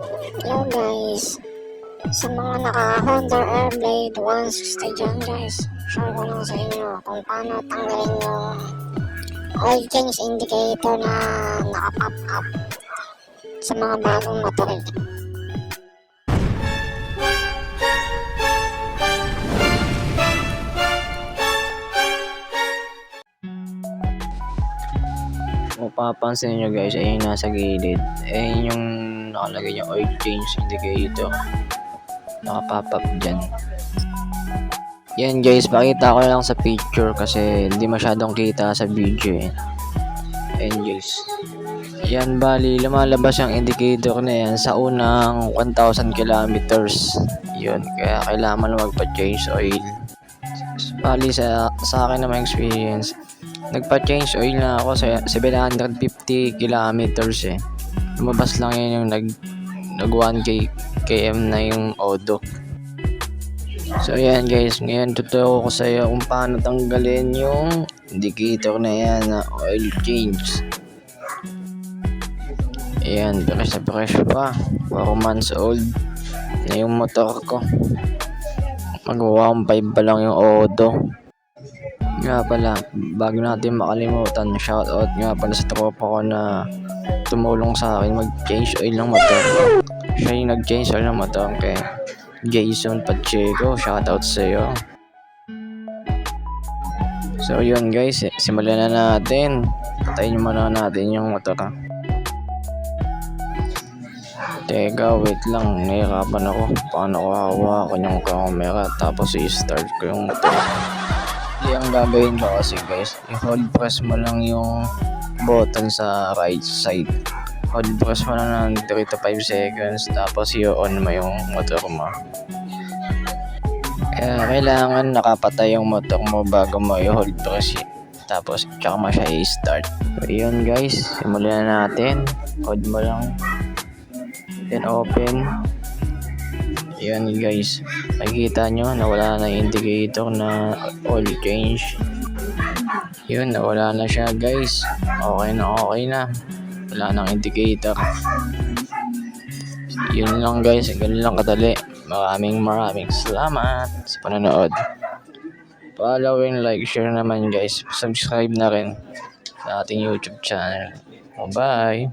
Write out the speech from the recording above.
Hello guys, sa mga naka-Honda Airblade 160 dyan guys, share ko lang sa inyo kung paano tanggalin yung oil change indicator na naka-pop up sa mga bagong motor. Kung papansin nyo guys, ayun nasa gilid, ayun yung nakalagay yung oil change indicator, nakapop up dyan. Yan guys, pakita ko lang sa picture kasi hindi masyadong kita sa video eh. Ayan guys, yan bali lumalabas yung indicator na yan sa unang 1,000 kilometers. Yun, kaya kailangan mo magpa-change oil. Bali sa akin naman experience, nagpa-change oil na ako sa 750 kilometers eh. Lumabas lang yun yung nag 1 km na yung odo. So yan guys, ngayon tuturo ko sa iyo kung paano tanggalin yung indicator na yan na oil change. Ayan, fresh na fresh pa, 4 months old na yung motor ko. Mag 1.5 pa lang yung odo. Nga pala, bago natin makalimutan, shoutout nga pala sa tropa ko na tumulong sa akin mag-change oil ng motor. Siya yung nag-change oil ng motor kay Jason Pacheco, shoutout sa iyo. So yun guys, simulan na natin. Patayin muna natin yung motor. Teka, wait lang, nahihirapan ako. Paano ko hawakan yung camera tapos i-start ko yung motor. Ang gagawin ko kasi guys, i-hold press mo lang yung button sa right side. Hold press mo lang ng 3 to 5 seconds tapos i-on mo yung motor mo. Kaya kailangan nakapatay yung motor mo bago mo i-hold press tapos tsaka mo siya i-start. So yun guys, simulan na natin. Hold mo lang, then open. Yan guys, makikita nyo nawala na yung indicator na oil change. Yun, nawala na siya guys. Okay na, wala nang indicator. Yun lang guys, ganun lang kadali. Maraming salamat sa panonood. Follow and like, share naman guys. Subscribe na rin sa ating YouTube channel. Bye.